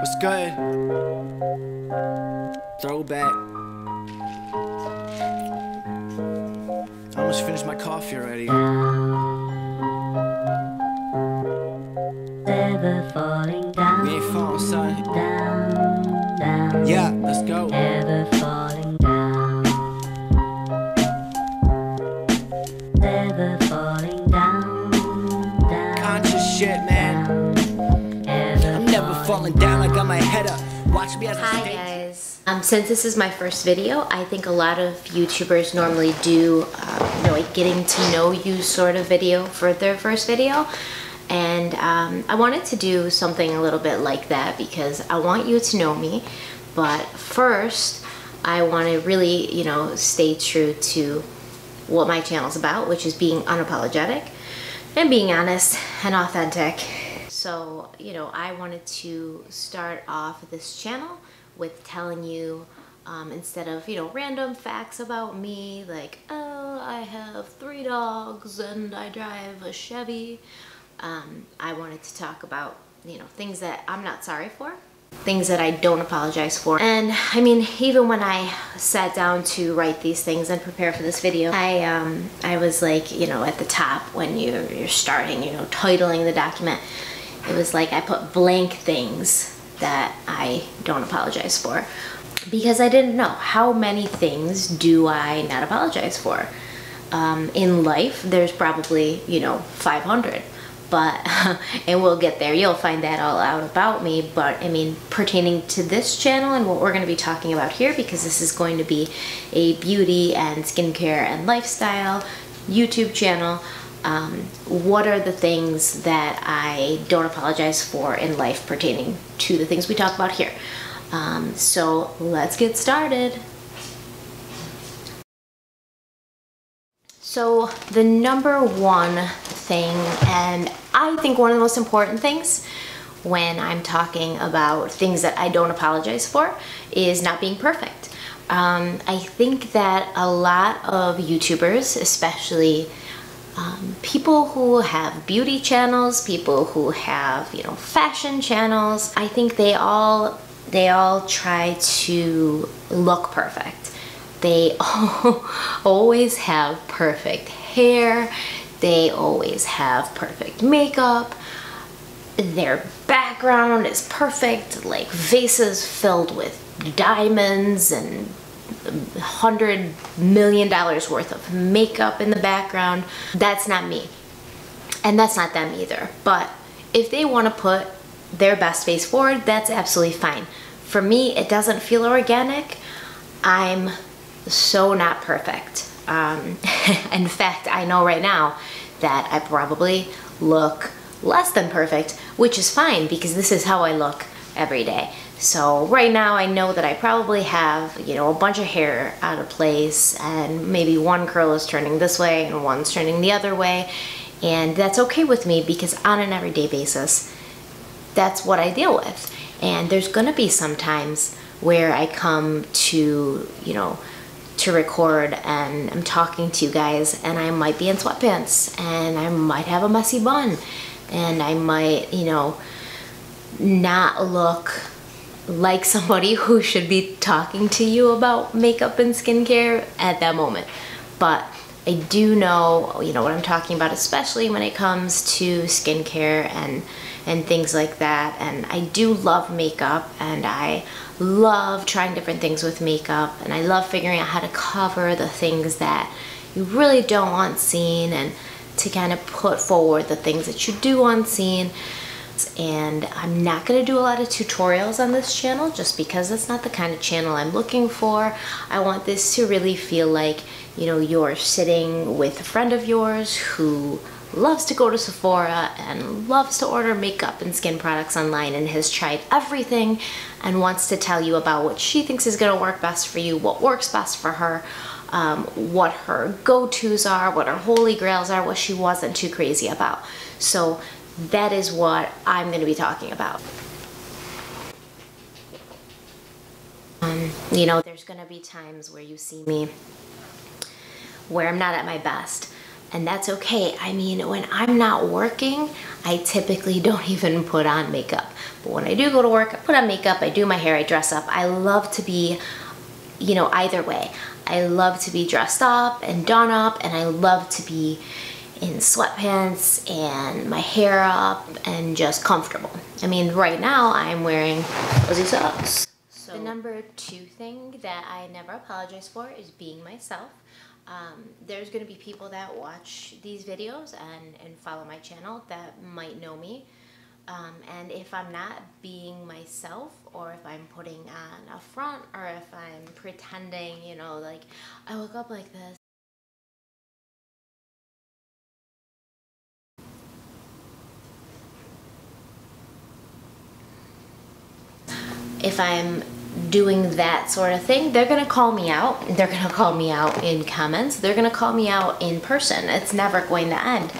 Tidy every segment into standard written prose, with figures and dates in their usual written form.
What's good? Throwback. I almost finished my coffee already. Ever falling down, We ain't falling, son. down, down. Yeah, let's go. Ever falling down. Ever falling down, down. Conscious shit, man. I'm never falling down. I got my head up. Watch me as I Hi stay. guys. Since this is my first video, I think a lot of YouTubers normally do, a getting to know you sort of video for their first video. And I wanted to do something a little bit like that because I want you to know me. But first, I want to really, stay true to what my channel's about, which is being unapologetic and being honest and authentic. So, I wanted to start off this channel with telling you, instead of, random facts about me, like, oh, I have 3 dogs and I drive a Chevy. I wanted to talk about, things that I'm not sorry for, things that I don't apologize for. And I mean, even when I sat down to write these things and prepare for this video, I was like, at the top when you're starting, titling the document, it was like I put blank things that I don't apologize for, because I didn't know how many things do I not apologize for. In life, there's probably, 500. But, and we'll get there, you'll find that all out about me. But I mean, pertaining to this channel and what we're going to be talking about here, because this is going to be a beauty and skincare and lifestyle YouTube channel, what are the things that I don't apologize for in life pertaining to the things we talk about here? So let's get started. So the number one thing, and I think one of the most important things when I'm talking about things that I don't apologize for, is not being perfect. I think that a lot of YouTubers, especially people who have beauty channels, people who have, fashion channels, I think they all try to look perfect. They always have perfect hair. They always have perfect makeup. Their background is perfect, like vases filled with diamonds and $100 million worth of makeup in the background. That's not me. And that's not them either. But if they want to put their best face forward, that's absolutely fine. For me, it doesn't feel organic. I'm so not perfect. In fact, I know right now that I probably look less than perfect, which is fine because this is how I look every day. So right now I know that I probably have, a bunch of hair out of place, and maybe one curl is turning this way and one's turning the other way. And that's okay with me because on an everyday basis, that's what I deal with. And there's gonna be some times where I come to, to record and I'm talking to you guys and I might be in sweatpants and I might have a messy bun and I might, not look like somebody who should be talking to you about makeup and skincare at that moment. But I do know, what I'm talking about, especially when it comes to skincare and things like that. And I do love makeup and I love trying different things with makeup, and I love figuring out how to cover the things that you really don't want seen and to kind of put forward the things that you do want seen. And I'm not going to do a lot of tutorials on this channel just because that's not the kind of channel I'm looking for. I want this to really feel like, you're sitting with a friend of yours who loves to go to Sephora and loves to order makeup and skin products online and has tried everything and wants to tell you about what she thinks is going to work best for you, what works best for her, what her go-tos are, what her holy grails are, what she wasn't too crazy about. So that is what I'm going to be talking about. There's going to be times where you see me where I'm not at my best. and that's okay. I mean, when I'm not working, I typically don't even put on makeup. But when I do go to work, I put on makeup, I do my hair, I dress up. I love to be, you know, either way. I love to be dressed up and done up, and I love to be in sweatpants and my hair up and just comfortable. I mean, right now I'm wearing fuzzy socks. So the number 2 thing that I never apologize for is being myself. There's gonna be people that watch these videos and follow my channel that might know me. And if I'm not being myself, or if I'm putting on a front, or if I'm pretending, you know, like I look up like this. If I'm doing that sort of thing, they're gonna call me out. They're gonna call me out in comments. They're gonna call me out in person. It's never going to end.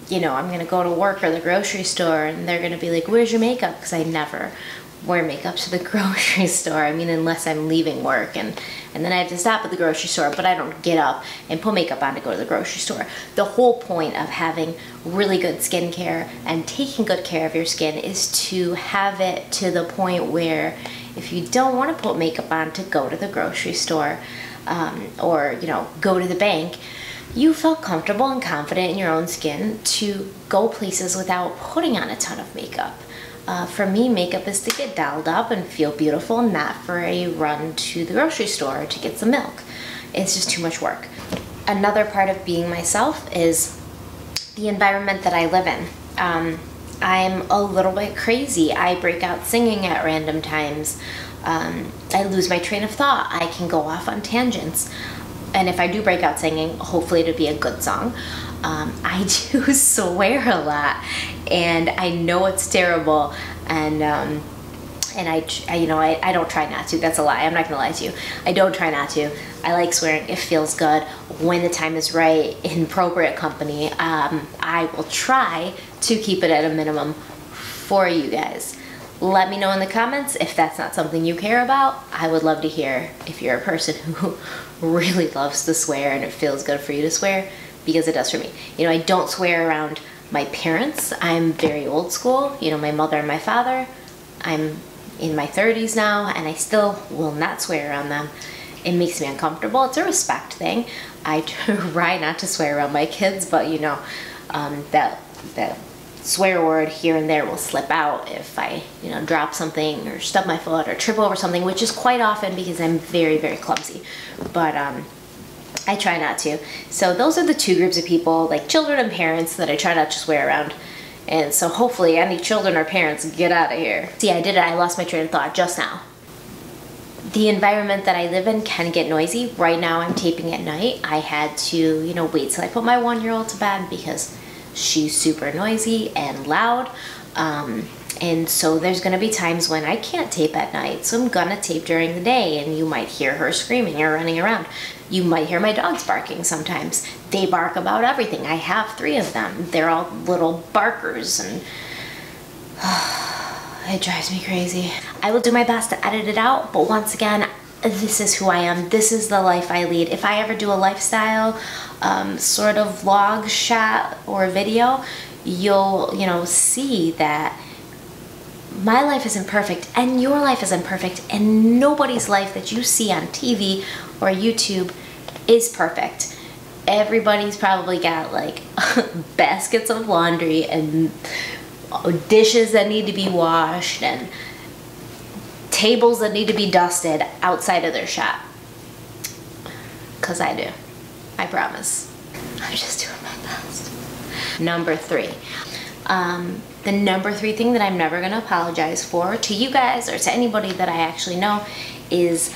You know, I'm gonna go to work or the grocery store, and they're gonna be like, "Where's your makeup?" Because I never wear makeup to the grocery store. I mean, unless I'm leaving work, and then I have to stop at the grocery store, but I don't get up and put makeup on to go to the grocery store. The whole point of having really good skincare and taking good care of your skin is to have it to the point where if you don't want to put makeup on to go to the grocery store, or, you know, go to the bank, you felt comfortable and confident in your own skin to go places without putting on a ton of makeup. For me, makeup is to get dolled up and feel beautiful, not for a run to the grocery store to get some milk. It's just too much work. Another part of being myself is the environment that I live in. I'm a little bit crazy. I break out singing at random times. I lose my train of thought. I can go off on tangents. And if I do break out singing, hopefully it'll be a good song. I do swear a lot, and I know it's terrible, and you know, I don't try not to. That's a lie. I'm not gonna lie to you. I don't try not to. I like swearing. It feels good when the time is right in appropriate company. I will try to keep it at a minimum for you guys. Let me know in the comments if that's not something you care about. I would love to hear if you're a person who really loves to swear and it feels good for you to swear, because it does for me. You know, I don't swear around my parents. I'm very old school. You know, my mother and my father. I'm in my 30s now, and I still will not swear around them. It makes me uncomfortable. It's a respect thing. I try not to swear around my kids, but you know, that swear word here and there will slip out if I, you know, drop something or stub my foot or trip over something, which is quite often because I'm very, very clumsy. But I try not to. So those are the 2 groups of people, like children and parents, that I try not to swear around. And so hopefully any children or parents, get out of here. See, I did it. I lost my train of thought just now. The environment that I live in can get noisy. Right now I'm taping at night. I had to, you know, wait till I put my 1-year-old to bed because she's super noisy and loud. And so there's gonna be times when I can't tape at night, so I'm gonna tape during the day, and you might hear her screaming or running around. You might hear my dogs barking sometimes. They bark about everything. I have 3 of them. They're all little barkers, and it drives me crazy. I will do my best to edit it out, but once again, this is who I am. This is the life I lead. If I ever do a lifestyle sort of vlog shot or video, you'll, you know, see that my life isn't perfect, and your life isn't perfect, and nobody's life that you see on TV or YouTube is perfect. Everybody's probably got like baskets of laundry and dishes that need to be washed and tables that need to be dusted outside of their shop. 'Cause I do. I promise. I'm just doing my best. Number 3. The number 3 thing that I'm never gonna apologize for to you guys or to anybody that I actually know is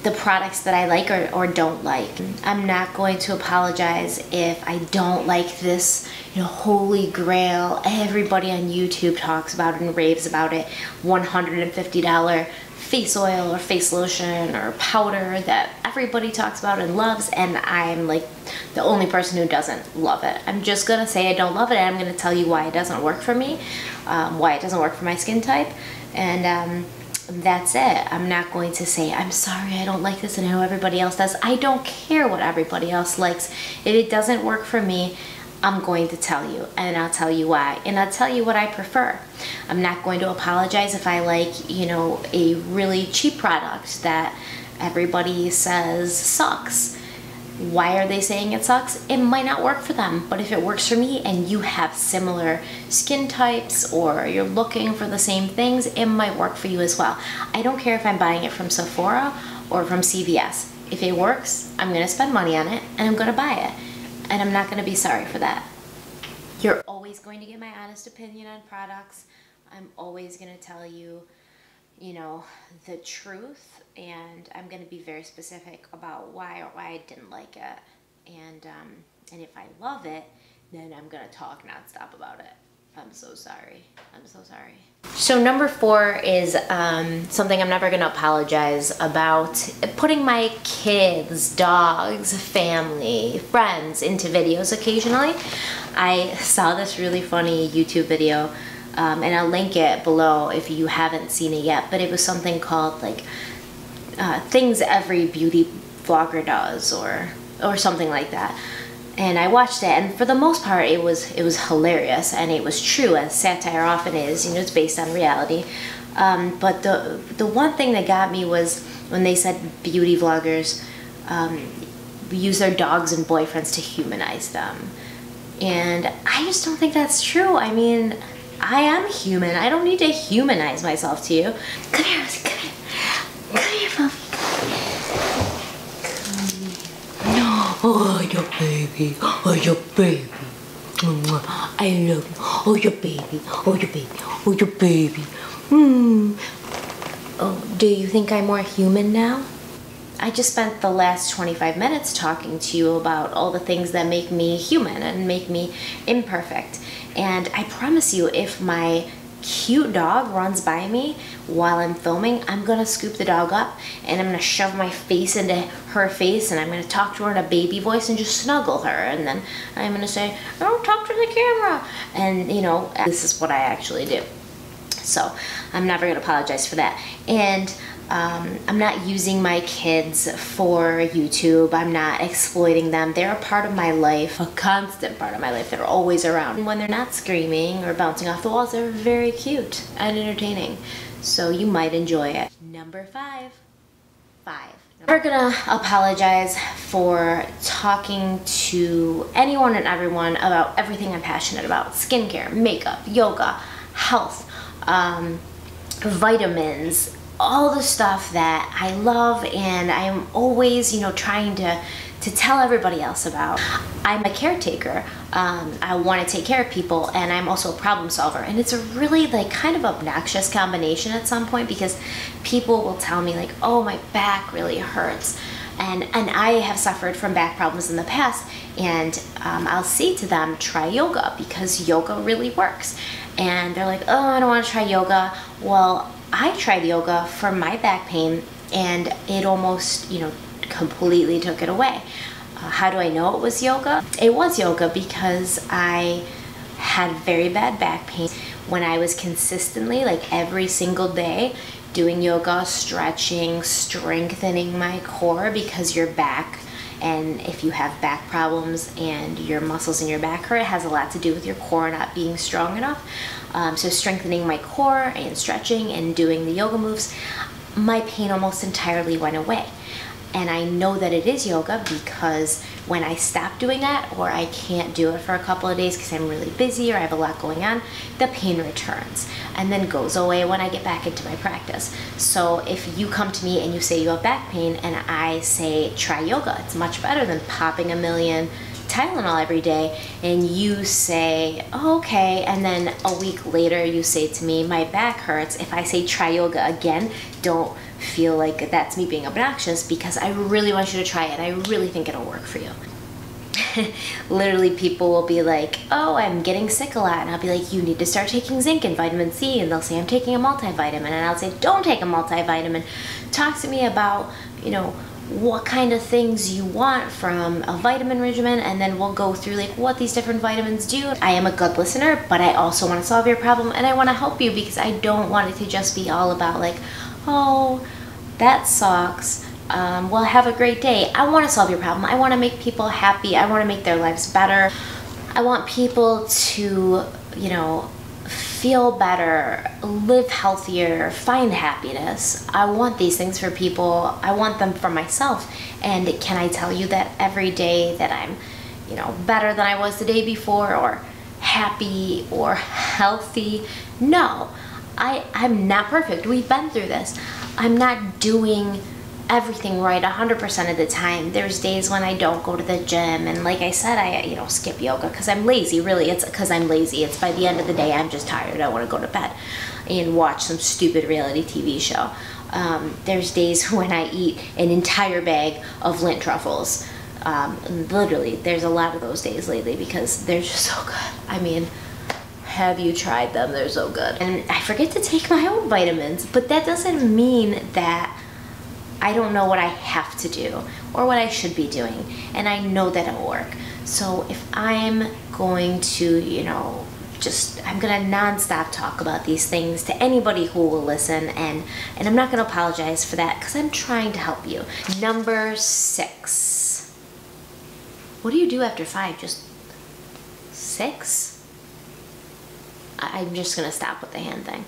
the products that I like or don't like. I'm not going to apologize if I don't like this, you know, holy grail, everybody on YouTube talks about it and raves about it, $150 face oil or face lotion or powder that everybody talks about and loves, and I'm like the only person who doesn't love it. I'm just gonna say I don't love it, and I'm gonna tell you why it doesn't work for me, why it doesn't work for my skin type, and that's it. I'm not going to say, I'm sorry, I don't like this and I know everybody else does. I don't care what everybody else likes. If it doesn't work for me, I'm going to tell you, and I'll tell you why, and I'll tell you what I prefer. I'm not going to apologize if I like, you know, a really cheap product that everybody says sucks. Why are they saying it sucks? It might not work for them, but if it works for me and you have similar skin types or you're looking for the same things, it might work for you as well. I don't care if I'm buying it from Sephora or from CVS. If it works, I'm gonna spend money on it and I'm gonna buy it. And I'm not gonna be sorry for that. You're always going to get my honest opinion on products. I'm always gonna tell you, you know, the truth, and I'm gonna be very specific about why I didn't like it. And if I love it, then I'm gonna talk nonstop about it. I'm so sorry. I'm so sorry. So number 4 is something I'm never gonna apologize about: putting my kids, dogs, family, friends into videos occasionally. I saw this really funny YouTube video, and I'll link it below if you haven't seen it yet, but it was something called like things every beauty vlogger does, or something like that. And I watched it, and for the most part it was hilarious, and it was true, as satire often is. You know, it's based on reality. But the one thing that got me was when they said beauty vloggers use their dogs and boyfriends to humanize them. And I just don't think that's true. I mean, I am human. I don't need to humanize myself to you. Come here, come here. Come here, Puppy. Oh, your baby. Oh, your baby. I love you. Oh, your baby. Oh, your baby. Oh, your baby. Oh, do you think I'm more human now? I just spent the last 25 minutes talking to you about all the things that make me human and make me imperfect. And I promise you, if my cute dog runs by me while I'm filming, I'm gonna scoop the dog up and I'm gonna shove my face into her face, and I'm gonna talk to her in a baby voice and just snuggle her, and then I'm gonna say, oh, talk to the camera. And you know, this is what I actually do. So I'm never gonna apologize for that. And I'm not using my kids for YouTube. I'm not exploiting them. They're a part of my life, a constant part of my life. They're always around. And when they're not screaming or bouncing off the walls, they're very cute and entertaining. So you might enjoy it. Number 5. Never gonna apologize for talking to anyone and everyone about everything I'm passionate about: skincare, makeup, yoga, health, vitamins, all the stuff that I love and I'm always, you know, trying to tell everybody else about. I'm a caretaker. I want to take care of people, and I'm also a problem solver. And it's a really like kind of obnoxious combination at some point, because people will tell me like, oh, my back really hurts. And I have suffered from back problems in the past, and I'll say to them, try yoga, because yoga really works. And they're like, oh, I don't want to try yoga. Well, I tried yoga for my back pain, and it almost, you know, completely took it away. How do I know it was yoga? It was yoga because I had very bad back pain when I was consistently, like every single day, doing yoga, stretching, strengthening my core, because your back, and if you have back problems and your muscles in your back hurt, it has a lot to do with your core not being strong enough. So strengthening my core and stretching and doing the yoga moves, my pain almost entirely went away. And I know that it is yoga because when I stop doing that, or I can't do it for a couple of days because I'm really busy or I have a lot going on, the pain returns and then goes away when I get back into my practice. So if you come to me and you say you have back pain and I say try yoga, it's much better than popping a million Tylenol every day, and you say, oh, okay, and then a week later you say to me, my back hurts. If I say try yoga again, don't feel like that's me being obnoxious, because I really want you to try it. I really think it'll work for you. Literally, people will be like, oh, I'm getting sick a lot, and I'll be like, you need to start taking zinc and vitamin C, and they'll say I'm taking a multivitamin, and I'll say don't take a multivitamin. Talk to me about, you know, what kind of things you want from a vitamin regimen, and then we'll go through like what these different vitamins do. I am a good listener, but I also want to solve your problem, and I want to help you, because I don't want it to just be all about like, oh, that sucks. Well, have a great day. I want to solve your problem. I want to make people happy. I want to make their lives better. I want people to, you know, feel better, live healthier, find happiness. I want these things for people. I want them for myself. And can I tell you that every day that I'm, you know, better than I was the day before, or happy or healthy? No, I'm not perfect. We've been through this. I'm not doing everything right 100% of the time. There's days when I don't go to the gym, and like I said, I, you know, skip yoga because I'm lazy. Really, it's because I'm lazy. It's by the end of the day, I'm just tired. I want to go to bed and watch some stupid reality TV show. There's days when I eat an entire bag of Lindt truffles. Literally, there's a lot of those days lately because they're just so good. I mean, have you tried them? They're so good. And I forget to take my own vitamins, but that doesn't mean that I don't know what I have to do or what I should be doing, and I know that it'll work. So if I'm going to, you know, I'm gonna non-stop talk about these things to anybody who will listen, and I'm not gonna apologize for that because I'm trying to help you. Number 6. What do you do after 5? Just 6? I'm just gonna stop with the hand thing.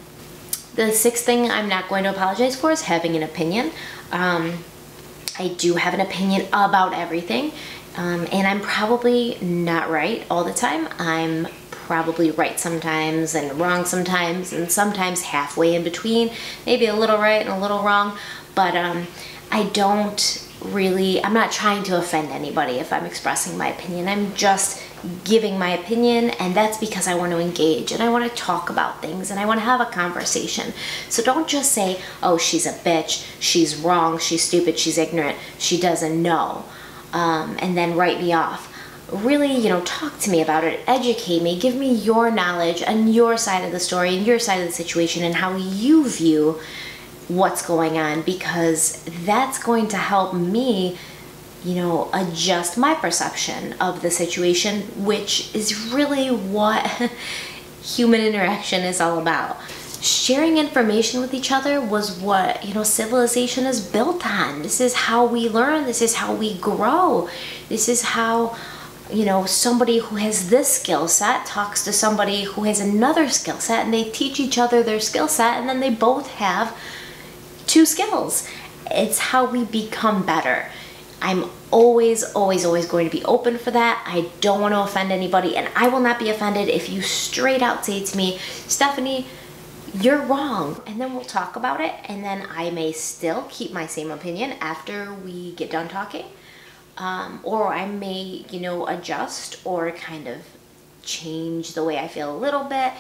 The 6th thing I'm not going to apologize for is having an opinion. I do have an opinion about everything, and I'm probably not right all the time. I'm probably right sometimes and wrong sometimes, and sometimes halfway in between, maybe a little right and a little wrong, but I'm not trying to offend anybody if I'm expressing my opinion. I'm just giving my opinion, and that's because I want to engage and I want to talk about things and I want to have a conversation. So don't just say, oh, she's a bitch, she's wrong, she's stupid, she's ignorant, she doesn't know, and then write me off. Really, you know, talk to me about it, educate me, give me your knowledge and your side of the story and your side of the situation and how you view what's going on, because that's going to help me, you know, adjust my perception of the situation, which is really what human interaction is all about. Sharing information with each other was what, you know, civilization is built on. This is how we learn. This is how we grow. This is how, you know, somebody who has this skill set talks to somebody who has another skill set, and they teach each other their skill set, and then they both have 2 skills. It's how we become better. I'm always, always, always going to be open for that. I don't want to offend anybody, and I will not be offended if you straight out say to me, Stephanie, you're wrong. And then we'll talk about it, and then I may still keep my same opinion after we get done talking. Or I may, you know, adjust or kind of change the way I feel a little bit,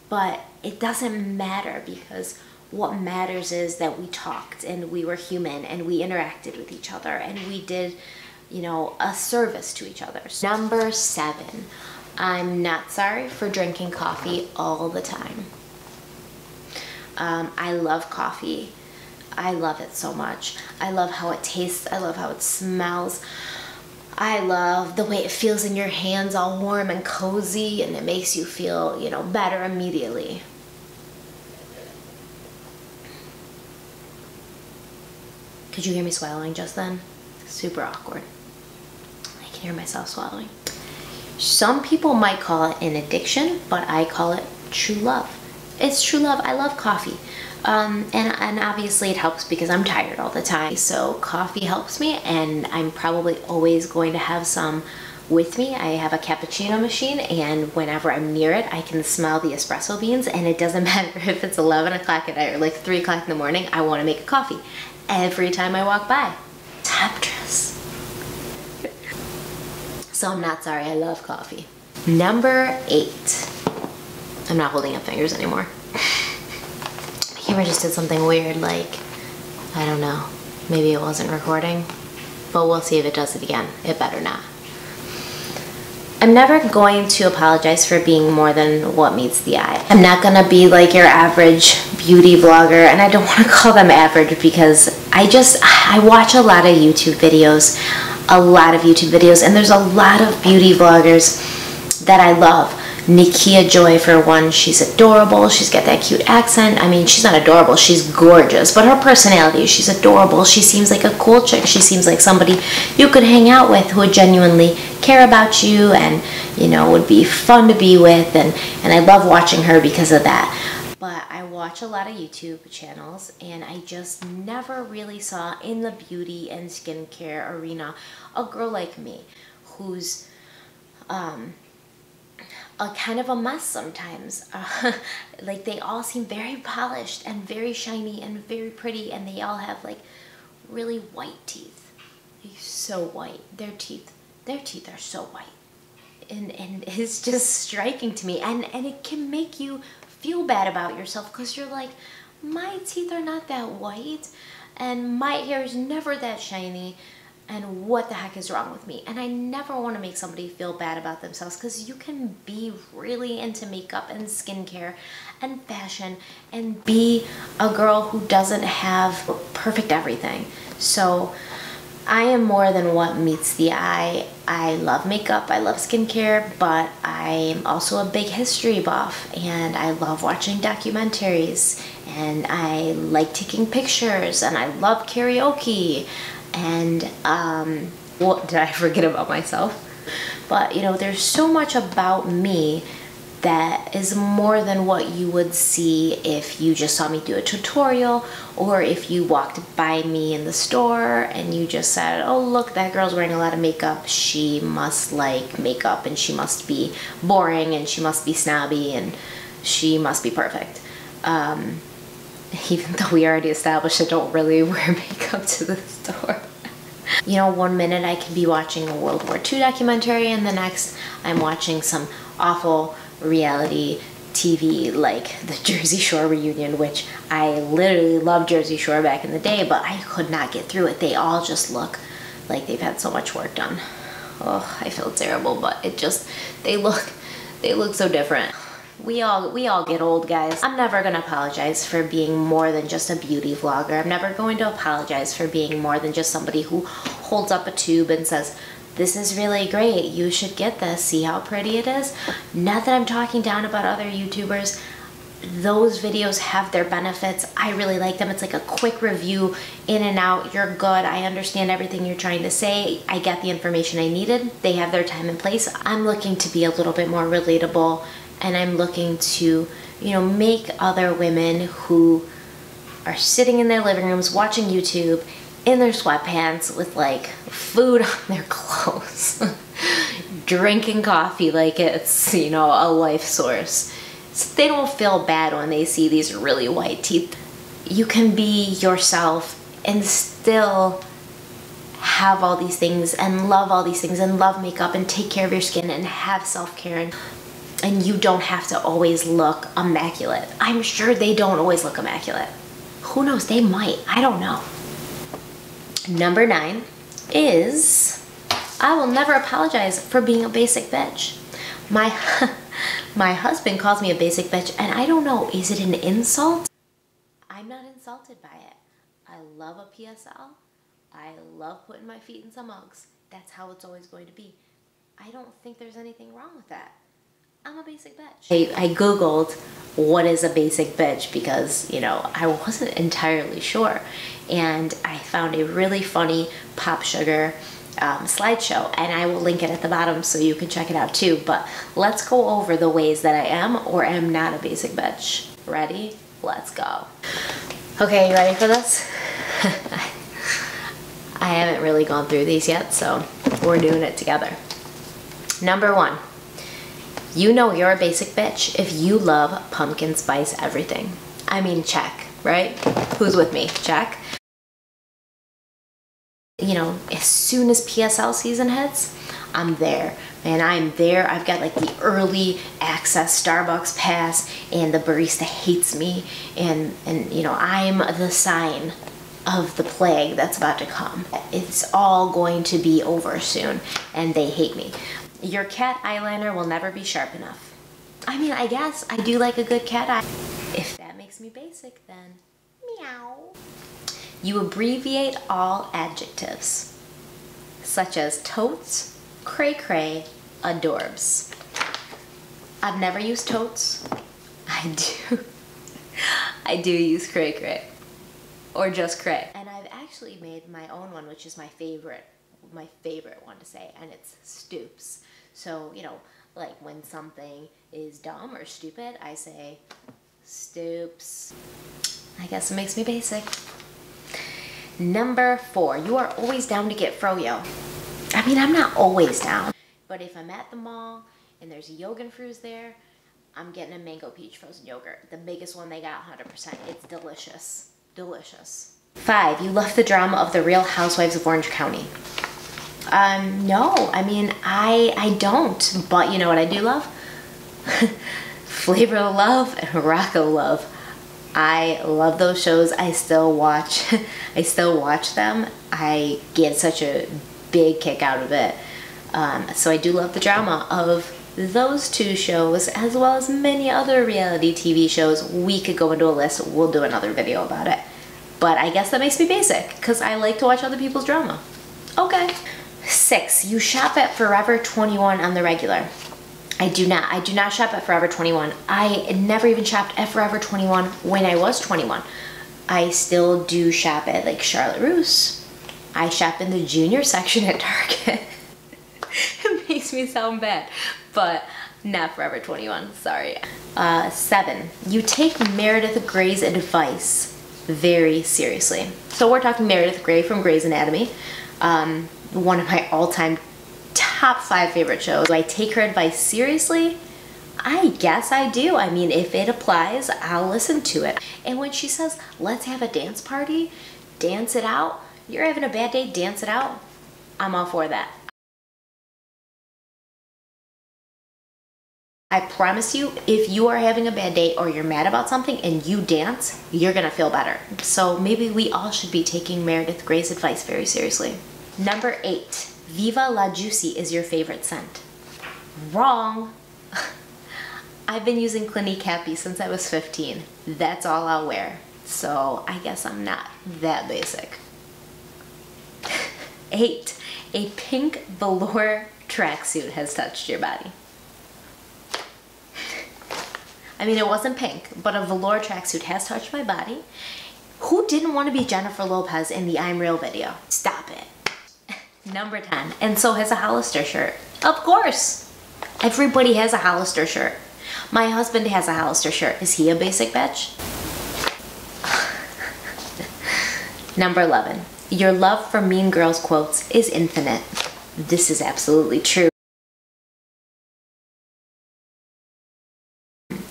but it doesn't matter, because what matters is that we talked and we were human and we interacted with each other and we did, you know, a service to each other. Number 7, I'm not sorry for drinking coffee all the time. I love coffee. I love it so much. I love how it tastes. I love how it smells. I love the way it feels in your hands, all warm and cozy, and it makes you feel, you know, better immediately. Could you hear me swallowing just then? Super awkward. I can hear myself swallowing. Some people might call it an addiction, but I call it true love. It's true love. I love coffee. And obviously it helps because I'm tired all the time. So coffee helps me, and I'm probably always going to have some with me. I have a cappuccino machine, and whenever I'm near it, I can smell the espresso beans, and it doesn't matter if it's 11 o'clock at night or like 3 o'clock in the morning, I want to make a coffee every time I walk by. Temptress. So I'm not sorry, I love coffee. Number 8. I'm not holding up fingers anymore. The camera just did something weird, like, I don't know, maybe it wasn't recording, but we'll see if it does it again. It better not. I'm never going to apologize for being more than what meets the eye. I'm not gonna be like your average beauty vlogger, and I don't want to call them average because I watch a lot of YouTube videos, and there's a lot of beauty vloggers that I love. Nikia Joy for one, she's adorable. She's got that cute accent. I mean, she's not adorable, she's gorgeous, but her personality, she's adorable. She seems like a cool chick. She seems like somebody you could hang out with who would genuinely care about you and, you know, would be fun to be with, and I love watching her because of that. But I watch a lot of YouTube channels, and I just never really saw in the beauty and skincare arena a girl like me who's a kind of a mess sometimes. Like, they all seem very polished and very shiny and very pretty, and they all have like really white teeth. They're so white. Their teeth are so white. And it's just striking to me, and it can make you feel bad about yourself, because you're like, my teeth are not that white and my hair is never that shiny, and what the heck is wrong with me? And I never want to make somebody feel bad about themselves, because you can be really into makeup and skincare and fashion and be a girl who doesn't have perfect everything. So I am more than what meets the eye. I love makeup, I love skincare, but I'm also a big history buff, and I love watching documentaries, and I like taking pictures, and I love karaoke, and what did I forget about myself? But you know, there's so much about me that is more than what you would see if you just saw me do a tutorial, or if you walked by me in the store and you just said, oh look, that girl's wearing a lot of makeup, she must like makeup, and she must be boring, and she must be snobby, and she must be perfect. Even though we already established I don't really wear makeup to the store. You know, one minute I can be watching a World War II documentary, and the next I'm watching some awful reality TV like the Jersey Shore reunion, which I literally loved Jersey Shore back in the day, but I could not get through it. They all just look like they've had so much work done. Oh, I feel terrible, but it just, they look so different. We all get old, guys. I'm never gonna apologize for being more than just a beauty vlogger. I'm never going to apologize for being more than just somebody who holds up a tube and says, this is really great, you should get this, see how pretty it is. Not that I'm talking down about other YouTubers. Those videos have their benefits. I really like them. It's like a quick review, in and out, you're good. I understand everything you're trying to say. I get the information I needed. They have their time and place. I'm looking to be a little bit more relatable, and I'm looking to, you know, make other women who are sitting in their living rooms watching YouTube in their sweatpants with like food on their clothes, drinking coffee like it's, you know, a life source. So they don't feel bad when they see these really white teeth. You can be yourself and still have all these things and love all these things and love makeup and take care of your skin and have self-care, and you don't have to always look immaculate. I'm sure they don't always look immaculate. Who knows, they might, I don't know. Number 9 is, I will never apologize for being a basic bitch. My husband calls me a basic bitch, and I don't know, is it an insult? I'm not insulted by it. I love a PSL. I love putting my feet in some Uggs. That's how it's always going to be. I don't think there's anything wrong with that. I'm a basic bitch. I Googled what is a basic bitch because, you know, I wasn't entirely sure. And I found a really funny Popsugar slideshow, and I will link it at the bottom so you can check it out too. But let's go over the ways that I am or am not a basic bitch. Ready? Let's go. Okay, you ready for this? I haven't really gone through these yet, so we're doing it together. Number 1. You know you're a basic bitch if you love pumpkin spice everything. I mean, check, right? Who's with me? Check. You know, as soon as PSL season hits, I'm there. Man, I'm there. I've got like the early access Starbucks pass, and the barista hates me, and you know, I'm the sign of the plague that's about to come. It's all going to be over soon, and they hate me. Your cat eyeliner will never be sharp enough. I mean, I guess I do like a good cat eye. If that makes me basic, then meow. You abbreviate all adjectives, such as totes, cray-cray, adorbs. I've never used totes. I do use cray cray. Or just cray. And I've actually made my own one, which is my favorite one to say, and it's stoops. So, you know, like when something is dumb or stupid, I say stoops. I guess it makes me basic. Number 4, you are always down to get froyo. I mean, I'm not always down, but if I'm at the mall and there's a yogurt fruits there, I'm getting a mango peach frozen yogurt. The biggest one they got, 100%. It's delicious. Delicious. 5, you love the drama of the Real Housewives of Orange County. No, I mean, I don't, but you know what I do love? Flavor of Love and Rock of Love. I love those shows. I still watch them. I get such a big kick out of it. So I do love the drama of those 2 shows, as well as many other reality TV shows. We could go into a list. We'll do another video about it. But I guess that makes me basic, because I like to watch other people's drama. Okay. 6, you shop at Forever 21 on the regular. I do not shop at Forever 21. I never even shopped at Forever 21 when I was 21. I still do shop at like Charlotte Russe. I shop in the junior section at Target. It makes me sound bad, but not Forever 21, sorry. 7, you take Meredith Grey's advice very seriously. So we're talking Meredith Grey from Grey's Anatomy. One of my all-time top 5 favorite shows. Do I take her advice seriously? I guess I do. I mean, if it applies, I'll listen to it. And when she says, let's have a dance party, dance it out, you're having a bad day, dance it out, I'm all for that. I promise you, if you are having a bad day or you're mad about something and you dance, you're gonna feel better. So maybe we all should be taking Meredith Grey's advice very seriously. Number 8, Viva La Juicy is your favorite scent. Wrong. I've been using Clinique Happy since I was 15. That's all I'll wear. So I guess I'm not that basic. 8, a pink velour tracksuit has touched your body. I mean, it wasn't pink, but a velour tracksuit has touched my body. Who didn't want to be Jennifer Lopez in the I'm Real video? Stop it. Number 10, and so has a Hollister shirt. Of course. Everybody has a Hollister shirt. My husband has a Hollister shirt. Is he a basic bitch? Number 11, your love for Mean Girls quotes is infinite. This is absolutely true.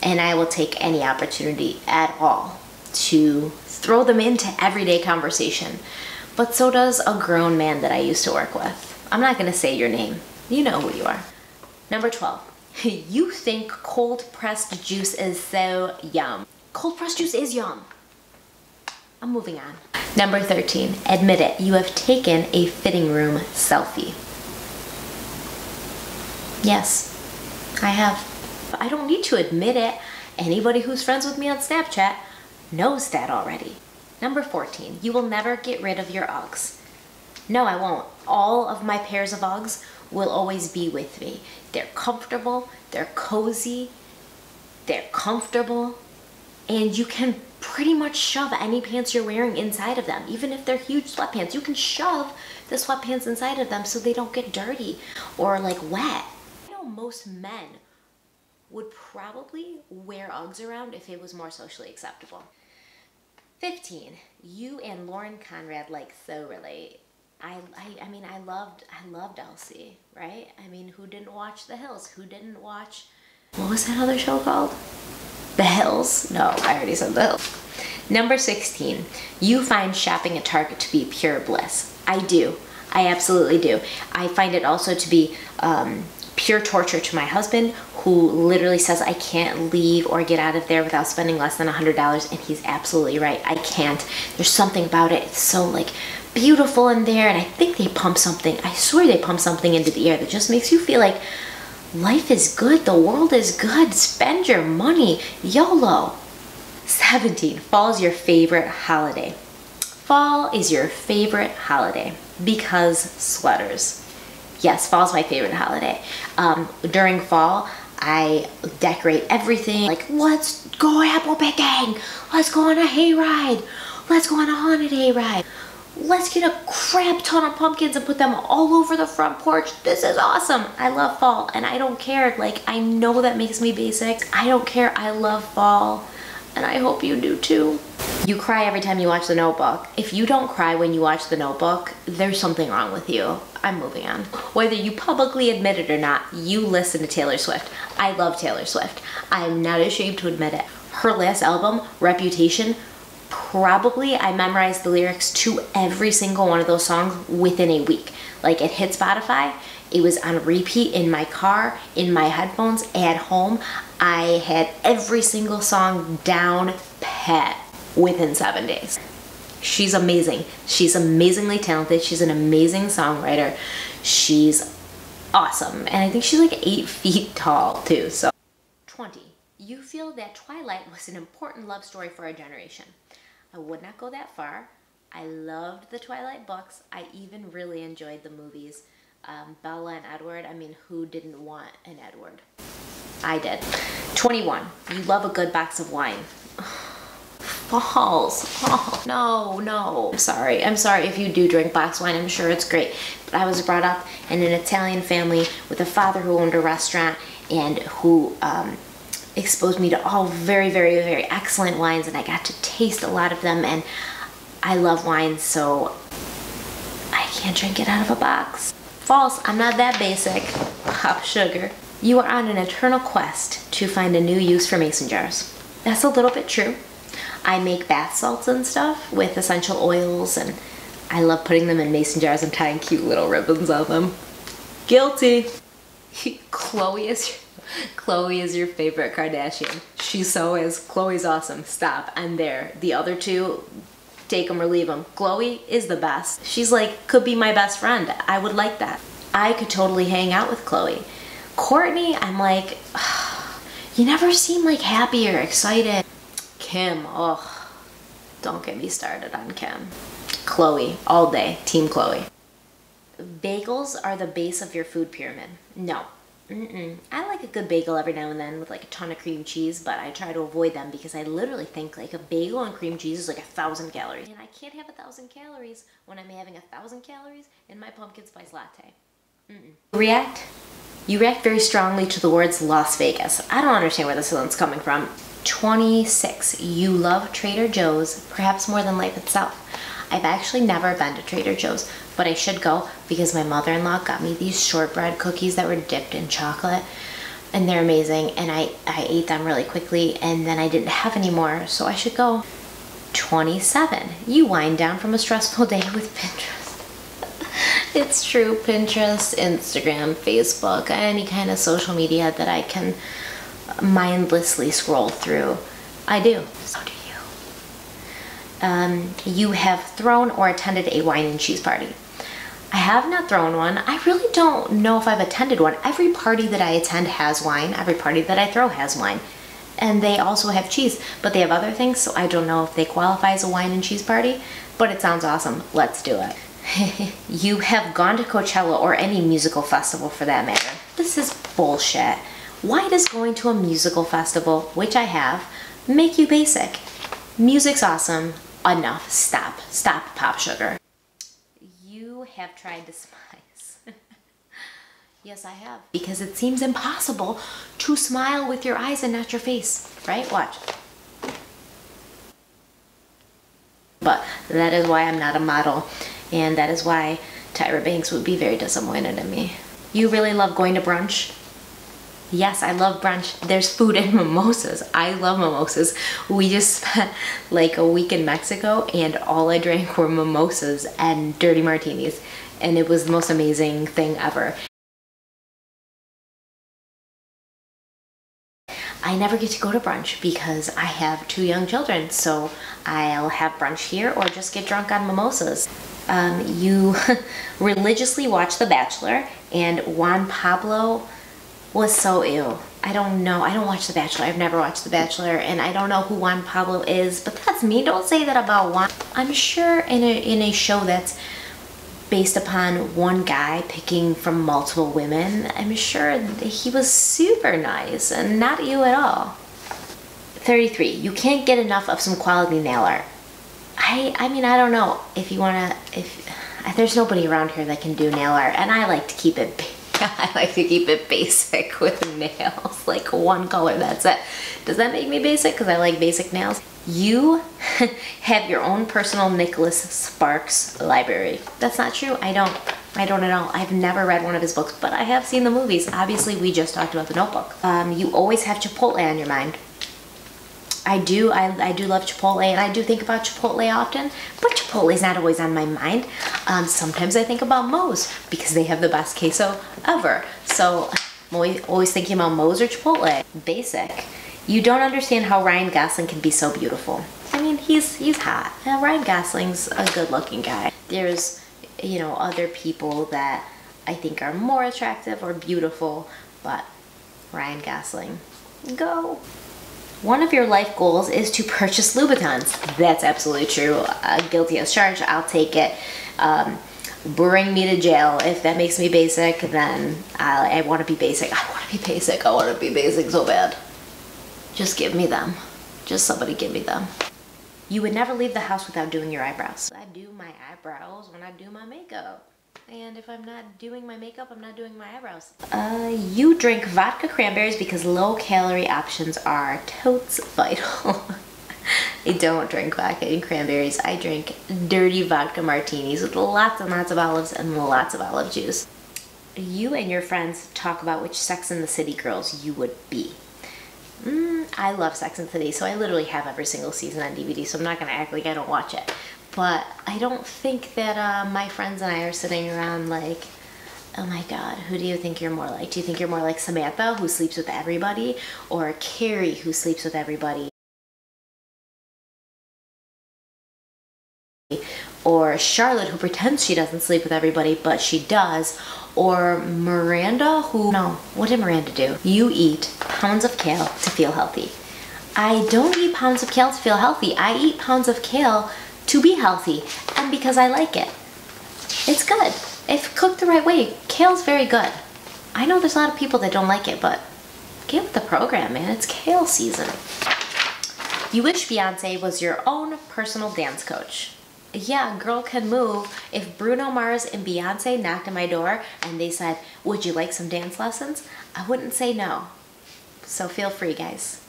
And I will take any opportunity at all to throw them into everyday conversation. But so does a grown man that I used to work with. I'm not gonna say your name. You know who you are. Number 12, you think cold pressed juice is so yum. Cold pressed juice is yum. I'm moving on. Number 13, admit it, you have taken a fitting room selfie. Yes, I have. I don't need to admit it. Anybody who's friends with me on Snapchat knows that already. Number 14, you will never get rid of your Uggs. No, I won't. All of my pairs of Uggs will always be with me. They're comfortable, they're cozy, they're comfortable, and you can pretty much shove any pants you're wearing inside of them. Even if they're huge sweatpants, you can shove the sweatpants inside of them so they don't get dirty or like wet. I know most men would probably wear Uggs around if it was more socially acceptable. 15, you and Lauren Conrad like so relate. I mean, I loved Elsie, right? I mean, who didn't watch The Hills? Who didn't watch, what was that other show called? The Hills? No, I already said The Hills. Number 16, you find shopping at Target to be pure bliss. I do. I absolutely do. I find it also to be pure torture to my husband, who literally says I can't leave or get out of there without spending less than $100, and he's absolutely right. I can't. There's something about it. It's so like beautiful in there, and I think they pump something. I swear they pump something into the air that just makes you feel like life is good, the world is good. Spend your money. YOLO. 17, fall is your favorite holiday. Fall is your favorite holiday because sweaters. Yes, fall is my favorite holiday. During fall, I decorate everything. Like, let's go apple picking. Let's go on a hayride. Let's go on a haunted hayride. Let's get a crap ton of pumpkins and put them all over the front porch. This is awesome. I love fall and I don't care. Like, I know that makes me basic. I don't care. I love fall and I hope you do too. You cry every time you watch The Notebook. If you don't cry when you watch The Notebook, there's something wrong with you. I'm moving on. Whether you publicly admit it or not, you listen to Taylor Swift. I love Taylor Swift. I'm not ashamed to admit it. Her last album, Reputation, probably I memorized the lyrics to every single one of those songs within a week. Like, it hit Spotify, it was on repeat in my car, in my headphones, at home. I had every single song down pat within 7 days. She's amazing. She's amazingly talented. She's an amazing songwriter. She's awesome. And I think she's like 8 feet tall too. So 20. You feel that Twilight was an important love story for our generation. I would not go that far. I loved the Twilight books. I even really enjoyed the movies. Bella and Edward, I mean, who didn't want an Edward? I did. 21. You love a good box of wine. False. Oh, no. I'm sorry if you do drink box wine. I'm sure it's great. But I was brought up in an Italian family with a father who owned a restaurant and who exposed me to all very, very, very excellent wines, and I got to taste a lot of them, and I love wine, so I can't drink it out of a box. False. I'm not that basic. Popsugar. You are on an eternal quest to find a new use for mason jars. That's a little bit true. I make bath salts and stuff with essential oils, and I love putting them in mason jars and tying cute little ribbons on them. Guilty. Chloe is your favorite Kardashian. She so is. Chloe's awesome. Stop. I'm there. The other two, take them or leave them. Chloe is the best. She's like, could be my best friend. I would like that. I could totally hang out with Chloe. Courtney, I'm like, you never seem like happy or excited. Kim, oh, don't get me started on Kim. Chloe, all day, team Chloe. Bagels are the base of your food pyramid. No. I like a good bagel every now and then with like a ton of cream cheese, but I try to avoid them because I literally think like a bagel and cream cheese is like 1,000 calories. And I can't have 1,000 calories when I'm having 1,000 calories in my pumpkin spice latte. You react very strongly to the words Las Vegas. I don't understand where this one's coming from. 26. You love Trader Joe's, perhaps more than life itself. I've actually never been to Trader Joe's, but I should go because my mother-in-law got me these shortbread cookies that were dipped in chocolate, and they're amazing, and I ate them really quickly, and then I didn't have any more, so I should go. 27. You wind down from a stressful day with Pinterest. It's true. Pinterest, Instagram, Facebook, any kind of social media that I can mindlessly scroll through. I do. So do you. You have thrown or attended a wine and cheese party. I have not thrown one. I really don't know if I've attended one. Every party that I attend has wine. Every party that I throw has wine. And they also have cheese, but they have other things, so I don't know if they qualify as a wine and cheese party, but it sounds awesome. Let's do it. You have gone to Coachella or any musical festival for that matter. This is bullshit. Why does going to a musical festival, which I have, make you basic? Music's awesome. Enough. Stop. Stop, Popsugar. You have tried to smile. Yes, I have. Because it seems impossible to smile with your eyes and not your face. Right? Watch. But that is why I'm not a model. And that is why Tyra Banks would be very disappointed in me. You really love going to brunch? Yes, I love brunch. There's food and mimosas. I love mimosas. We just spent like a week in Mexico and all I drank were mimosas and dirty martinis. And it was the most amazing thing ever. I never get to go to brunch because I have 2 young children, so I'll have brunch here or just get drunk on mimosas. You religiously watch The Bachelor, and Juan Pablo was so ew. I don't know. I don't watch The Bachelor. I've never watched The Bachelor, and I don't know who Juan Pablo is, but that's me. Don't say that about Juan. I'm sure in a show that's based upon one guy picking from multiple women. I'm sure that he was super nice and not you at all. 33, you can't get enough of some quality nail art. I mean, I don't know if you wanna, there's nobody around here that can do nail art, and I like to keep it basic with nails, like one color, that's it. Does that make me basic? Because I like basic nails. You have your own personal Nicholas Sparks library. That's not true. I don't at all. I've never read one of his books, but I have seen the movies. Obviously, we just talked about The Notebook. You always have Chipotle on your mind. I do love Chipotle, and I do think about Chipotle often, but Chipotle's not always on my mind. Sometimes I think about Moe's because they have the best queso ever. So I'm always thinking about Moe's or Chipotle. Basic. You don't understand how Ryan Gosling can be so beautiful. I mean, he's hot. Ryan Gosling's a good-looking guy. There's, you know, other people that I think are more attractive or beautiful, but Ryan Gosling, go. One of your life goals is to purchase Louboutins. That's absolutely true. Guilty as charged. I'll take it. Bring me to jail. If that makes me basic, then I want to be basic. I want to be basic. I want to be basic so bad. Just give me them. Just somebody give me them. You would never leave the house without doing your eyebrows. I do my eyebrows when I do my makeup. And if I'm not doing my makeup, I'm not doing my eyebrows. You drink vodka cranberries because low-calorie options are totes vital. I don't drink vodka and cranberries. I drink dirty vodka martinis with lots and lots of olives and lots of olive juice. You and your friends talk about which Sex and the City girls you would be. I love Sex and the City, so I literally have every single season on DVD, so I'm not going to act like I don't watch it. But I don't think that my friends and I are sitting around like, oh my god, who do you think you're more like? Do you think you're more like Samantha, who sleeps with everybody, or Carrie, who sleeps with everybody? Or Charlotte, who pretends she doesn't sleep with everybody, but she does? Or Miranda, who... No, what did Miranda do? You eat pounds of kale to feel healthy. I don't eat pounds of kale to feel healthy. I eat pounds of kale to be healthy, and because I like it. It's good. If cooked the right way, kale's very good. I know there's a lot of people that don't like it, but get with the program, man. It's kale season. You wish Beyonce was your own personal dance coach. Yeah, girl can move. If Bruno Mars and Beyonce knocked on my door and they said, would you like some dance lessons? I wouldn't say no. So feel free, guys.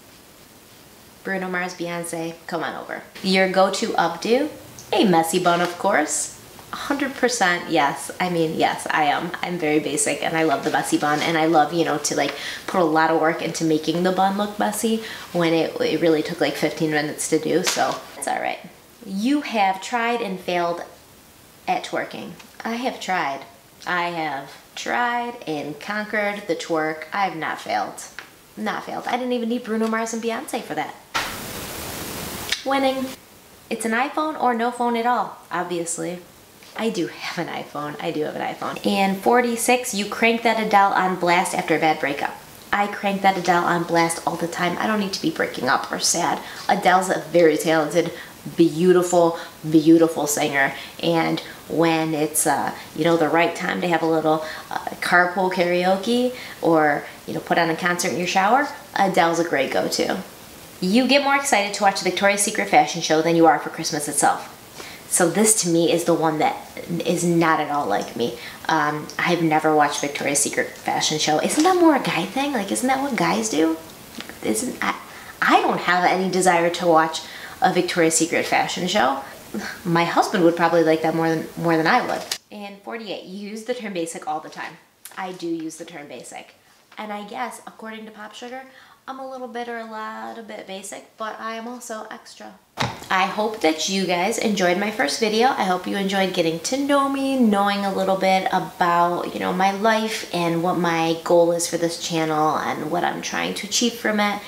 Bruno Mars, Beyonce, come on over. Your go-to updo? A messy bun, of course. 100% yes. I mean, yes, I am. I'm very basic, and I love the messy bun, and I love, you know, to like put a lot of work into making the bun look messy when it really took like 15 minutes to do, so it's all right. You have tried and failed at twerking. I have tried. I have tried and conquered the twerk. I have not failed. Not failed. I didn't even need Bruno Mars and Beyonce for that. Winning. It's an iPhone or no phone at all, obviously. I do have an iPhone. I do have an iPhone. And 46, you crank that Adele on blast after a bad breakup. I crank that Adele on blast all the time. I don't need to be breaking up or sad. Adele's a very talented, beautiful, beautiful singer. And when it's, you know, the right time to have a little carpool karaoke or, you know, put on a concert in your shower, Adele's a great go-to. You get more excited to watch the Victoria's Secret fashion show than you are for Christmas itself. So this to me is the one that is not at all like me. I've never watched Victoria's Secret fashion show. Isn't that more a guy thing? Like, isn't that what guys do? I don't have any desire to watch a Victoria's Secret fashion show. My husband would probably like that more than I would. And 48, you use the term basic all the time. I do use the term basic. And I guess, according to Popsugar, I'm a little bit or a lot a bit basic, but I am also extra. I hope that you guys enjoyed my first video. I hope you enjoyed getting to know me, knowing a little bit about, you know, my life and what my goal is for this channel and what I'm trying to achieve from it.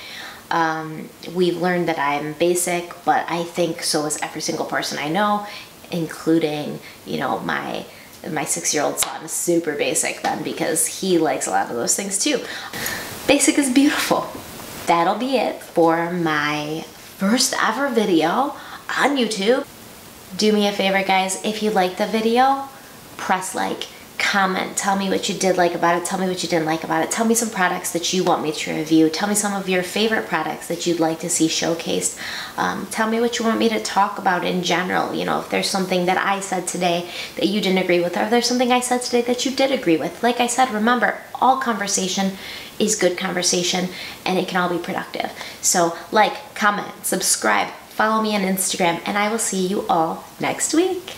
We've learned that I'm basic, but I think so is every single person I know, including, you know, my 6-year-old son is super basic then because he likes a lot of those things too. Basic is beautiful. That'll be it for my first ever video on YouTube. Do me a favor, guys, if you like the video, press like, comment, tell me what you did like about it, tell me what you didn't like about it, tell me some products that you want me to review, tell me some of your favorite products that you'd like to see showcased, tell me what you want me to talk about in general. You know, if there's something that I said today that you didn't agree with, or if there's something I said today that you did agree with. Like I said, remember, all conversation is good conversation, and it can all be productive. So like, comment, subscribe, follow me on Instagram, and I will see you all next week.